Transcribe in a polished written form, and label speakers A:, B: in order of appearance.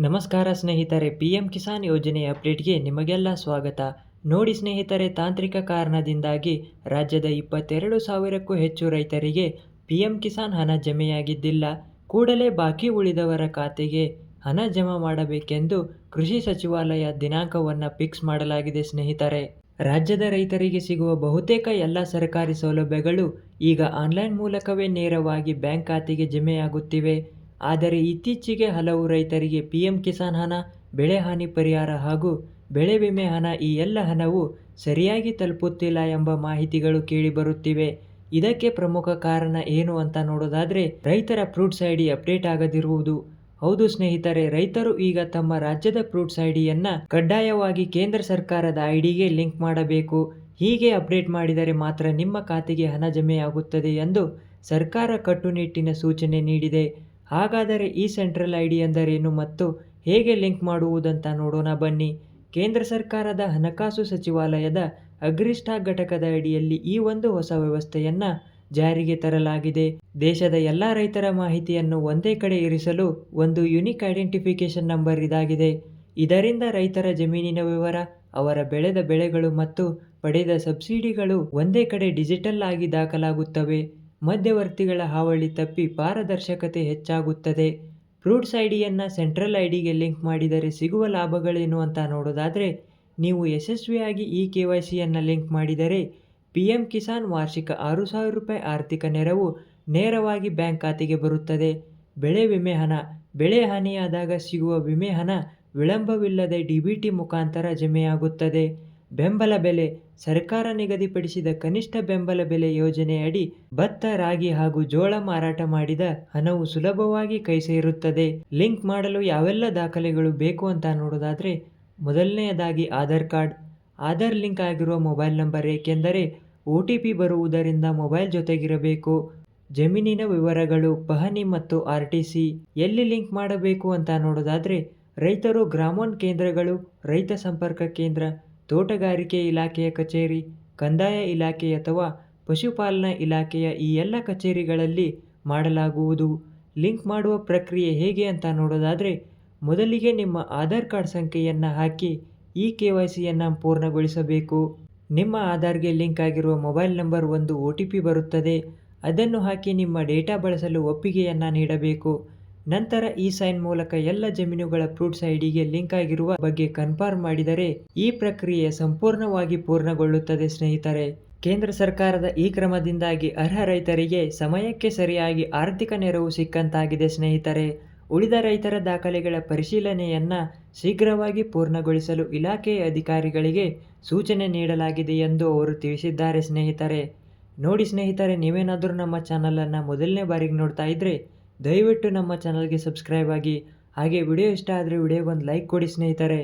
A: ನಮಸ್ಕಾರ ಸ್ನೇಹಿತರೆ, PM ಕಿಸಾನ್ ಯೋಜನೆಯ ಅಪ್ಡೇಟ್ಗೆ ನಿಮಗೆಲ್ಲ ಸ್ವಾಗತ. ನೋಡಿ ಸ್ನೇಹಿತರೆ, ತಾಂತ್ರಿಕ ಕಾರಣದಿಂದಾಗಿ ರಾಜ್ಯದ 22,000ಕ್ಕೂ ಹೆಚ್ಚು ರೈತರಿಗೆ PM ಕಿಸಾನ್ ಹಣ ಜಮೆಯಾಗಿದ್ದಿಲ್ಲ. ಕೂಡಲೇ ಬಾಕಿ ಉಳಿದವರ ಖಾತೆಗೆ ಹಣ ಜಮಾ ಮಾಡಬೇಕೆಂದು ಕೃಷಿ ಸಚಿವಾಲಯ ದಿನಾಂಕವನ್ನು ಫಿಕ್ಸ್ ಮಾಡಲಾಗಿದೆ ಸ್ನೇಹಿತರೆ. ರಾಜ್ಯದ ರೈತರಿಗೆ ಸಿಗುವ ಬಹುತೇಕ ಎಲ್ಲ ಸರ್ಕಾರಿ ಸೌಲಭ್ಯಗಳು ಈಗ ಆನ್ಲೈನ್ ಮೂಲಕವೇ ನೇರವಾಗಿ ಬ್ಯಾಂಕ್ ಖಾತೆಗೆ ಜಮೆಯಾಗುತ್ತಿವೆ. ಆದರೆ ಇತ್ತೀಚೆಗೆ ಹಲವು ರೈತರಿಗೆ PM ಕಿಸಾನ್ ಹಣ, ಬೆಳೆ ಹಾನಿ ಪರಿಹಾರ ಹಾಗೂ ಬೆಳೆ ವಿಮೆ ಹಣ ಈ ಎಲ್ಲ ಹಣವು ಸರಿಯಾಗಿ ತಲುಪುತ್ತಿಲ್ಲ ಎಂಬ ಮಾಹಿತಿಗಳು ಕೇಳಿಬರುತ್ತಿವೆ. ಇದಕ್ಕೆ ಪ್ರಮುಖ ಕಾರಣ ಏನು ಅಂತ ನೋಡೋದಾದ್ರೆ, ರೈತರ ಫ್ರೂಟ್ಸ್ ID ಅಪ್ಡೇಟ್ ಆಗದಿರುವುದು. ಹೌದು ಸ್ನೇಹಿತರೆ, ರೈತರು ಈಗ ತಮ್ಮ ರಾಜ್ಯದ ಫ್ರೂಟ್ಸ್ IDಯನ್ನ ಕಡ್ಡಾಯವಾಗಿ ಕೇಂದ್ರ ಸರ್ಕಾರದ IDಗೆ ಲಿಂಕ್ ಮಾಡಬೇಕು. ಹೀಗೆ ಅಪ್ಡೇಟ್ ಮಾಡಿದರೆ ಮಾತ್ರ ನಿಮ್ಮ ಖಾತೆಗೆ ಹಣ ಜಮೆಯಾಗುತ್ತದೆ ಎಂದು ಸರ್ಕಾರ ಕಟ್ಟುನಿಟ್ಟಿನ ಸೂಚನೆ ನೀಡಿದೆ. ಹಾಗಾದರೆ ಈ ಸೆಂಟ್ರಲ್ ID ಎಂದರೇನು ಮತ್ತು ಹೇಗೆ ಲಿಂಕ್ ಮಾಡುವುದಂತ ನೋಡೋಣ ಬನ್ನಿ. ಕೇಂದ್ರ ಸರ್ಕಾರದ ಹಣಕಾಸು ಸಚಿವಾಲಯದ ಅಗ್ರಿಸ್ಟಾಕ್ ಘಟಕದ ಅಡಿಯಲ್ಲಿ ಈ ಒಂದು ಹೊಸ ವ್ಯವಸ್ಥೆಯನ್ನ ಜಾರಿಗೆ ತರಲಾಗಿದೆ. ದೇಶದ ಎಲ್ಲ ರೈತರ ಮಾಹಿತಿಯನ್ನು ಒಂದೇ ಕಡೆ ಇರಿಸಲು ಒಂದು ಯುನಿಕ್ ಐಡೆಂಟಿಫಿಕೇಶನ್ ನಂಬರ್ ಇದಾಗಿದೆ. ಇದರಿಂದ ರೈತರ ಜಮೀನಿನ ವಿವರ, ಅವರ ಬೆಳೆದ ಬೆಳೆಗಳು ಮತ್ತು ಪಡೆದ ಸಬ್ಸಿಡಿಗಳು ಒಂದೇ ಕಡೆ ಡಿಜಿಟಲ್ ಆಗಿ ದಾಖಲಾಗುತ್ತವೆ. ಮಧ್ಯವರ್ತಿಗಳ ಹಾವಳಿ ತಪ್ಪಿ ಪಾರದರ್ಶಕತೆ ಹೆಚ್ಚಾಗುತ್ತದೆ. ಫ್ರೂಟ್ಸ್ IDಯನ್ನ ಸೆಂಟ್ರಲ್ IDಗೆ ಲಿಂಕ್ ಮಾಡಿದರೆ ಸಿಗುವ ಲಾಭಗಳೇನು ಅಂತ ನೋಡೋದಾದರೆ, ನೀವು ಯಶಸ್ವಿಯಾಗಿ ಈ KYCಯನ್ನು ಲಿಂಕ್ ಮಾಡಿದರೆ PM ಕಿಸಾನ್ ವಾರ್ಷಿಕ 6,000 ರೂಪಾಯಿ ಆರ್ಥಿಕ ನೆರವು ನೇರವಾಗಿ ಬ್ಯಾಂಕ್ ಖಾತೆಗೆ ಬರುತ್ತದೆ. ಬೆಳೆ ವಿಮೆ ಹಣ, ಬೆಳೆ ಹಾನಿಯಾದಾಗ ಸಿಗುವ ವಿಮೆ ಹಣ ವಿಳಂಬವಿಲ್ಲದೆ DBT ಮುಖಾಂತರ ಜಮೆಯಾಗುತ್ತದೆ. ಬೆಂಬಲ ಬೆಲೆ, ಸರ್ಕಾರ ನಿಗದಿಪಡಿಸಿದ ಕನಿಷ್ಠ ಬೆಂಬಲ ಬೆಲೆ ಯೋಜನೆಯಡಿ ಭತ್ತ, ರಾಗಿ ಹಾಗೂ ಜೋಳ ಮಾರಾಟ ಮಾಡಿದ ಹಣವು ಸುಲಭವಾಗಿ ಕೈ ಸೇರುತ್ತದೆ. ಲಿಂಕ್ ಮಾಡಲು ಯಾವೆಲ್ಲ ದಾಖಲೆಗಳು ಬೇಕು ಅಂತ ನೋಡೋದಾದ್ರೆ, ಮೊದಲನೆಯದಾಗಿ ಆಧಾರ್ ಕಾರ್ಡ್, ಆಧಾರ್ ಲಿಂಕ್ ಆಗಿರುವ ಮೊಬೈಲ್ ನಂಬರ್, ಏಕೆಂದರೆ OTP ಬರುವುದರಿಂದ ಮೊಬೈಲ್ ಜೊತೆಗಿರಬೇಕು. ಜಮೀನಿನ ವಿವರಗಳು, ಪಹಣಿ ಮತ್ತು RTC. ಎಲ್ಲಿ ಲಿಂಕ್ ಮಾಡಬೇಕು ಅಂತ ನೋಡೋದಾದ್ರೆ, ರೈತರು ಗ್ರಾಮೋನ್ ಕೇಂದ್ರಗಳು, ರೈತ ಸಂಪರ್ಕ ಕೇಂದ್ರ, ತೋಟಗಾರಿಕೆ ಇಲಾಖೆಯ ಕಚೇರಿ, ಕಂದಾಯ ಇಲಾಖೆ ಅಥವಾ ಪಶುಪಾಲನಾ ಇಲಾಖೆಯ ಈ ಎಲ್ಲ ಕಚೇರಿಗಳಲ್ಲಿ ಮಾಡಲಾಗುವುದು. ಲಿಂಕ್ ಮಾಡುವ ಪ್ರಕ್ರಿಯೆ ಹೇಗೆ ಅಂತ ನೋಡೋದಾದರೆ, ಮೊದಲಿಗೆ ನಿಮ್ಮ ಆಧಾರ್ ಕಾರ್ಡ್ ಸಂಖ್ಯೆಯನ್ನು ಹಾಕಿ ಈ KYCಯನ್ನು ಪೂರ್ಣಗೊಳಿಸಬೇಕು. ನಿಮ್ಮ ಆಧಾರ್ಗೆ ಲಿಂಕ್ ಆಗಿರುವ ಮೊಬೈಲ್ ನಂಬರ್ ಒಂದು OTP ಬರುತ್ತದೆ. ಅದನ್ನು ಹಾಕಿ ನಿಮ್ಮ ಡೇಟಾ ಬಳಸಲು ಒಪ್ಪಿಗೆಯನ್ನು ನೀಡಬೇಕು. ನಂತರ ಈ ಸೈನ್ ಮೂಲಕ ಎಲ್ಲ ಜಮೀನುಗಳ ಫ್ರೂಟ್ಸ್ IDಗೆ ಲಿಂಕ್ ಆಗಿರುವ ಬಗ್ಗೆ ಕನ್ಫರ್ಮ್ ಮಾಡಿದರೆ ಈ ಪ್ರಕ್ರಿಯೆ ಸಂಪೂರ್ಣವಾಗಿ ಪೂರ್ಣಗೊಳ್ಳುತ್ತದೆ ಸ್ನೇಹಿತರೆ. ಕೇಂದ್ರ ಸರ್ಕಾರದ ಈ ಕ್ರಮದಿಂದಾಗಿ ಅರ್ಹ ರೈತರಿಗೆ ಸಮಯಕ್ಕೆ ಸರಿಯಾಗಿ ಆರ್ಥಿಕ ನೆರವು ಸಿಕ್ಕಂತಾಗಿದೆ ಸ್ನೇಹಿತರೆ. ಉಳಿದ ರೈತರ ದಾಖಲೆಗಳ ಪರಿಶೀಲನೆಯನ್ನ ಶೀಘ್ರವಾಗಿ ಪೂರ್ಣಗೊಳಿಸಲು ಇಲಾಖೆಯ ಅಧಿಕಾರಿಗಳಿಗೆ ಸೂಚನೆ ನೀಡಲಾಗಿದೆ ಎಂದು ಅವರು ತಿಳಿಸಿದ್ದಾರೆ ಸ್ನೇಹಿತರೆ. ನೋಡಿ ಸ್ನೇಹಿತರೆ, ನೀವೇನಾದರೂ ನಮ್ಮ ಚಾನಲನ್ನು ಮೊದಲನೇ ಬಾರಿಗೆ ನೋಡ್ತಾ ಇದ್ರೆ ದಯವಿಟ್ಟು ನಮ್ಮ ಚಾನಲ್ಗೆ ಸಬ್ಸ್ಕ್ರೈಬ್ ಆಗಿ. ಹಾಗೆ ವಿಡಿಯೋ ಇಷ್ಟ ಆದರೆ ವಿಡಿಯೋಗೊಂದು ಲೈಕ್ ಕೊಡಿ ಸ್ನೇಹಿತರೆ.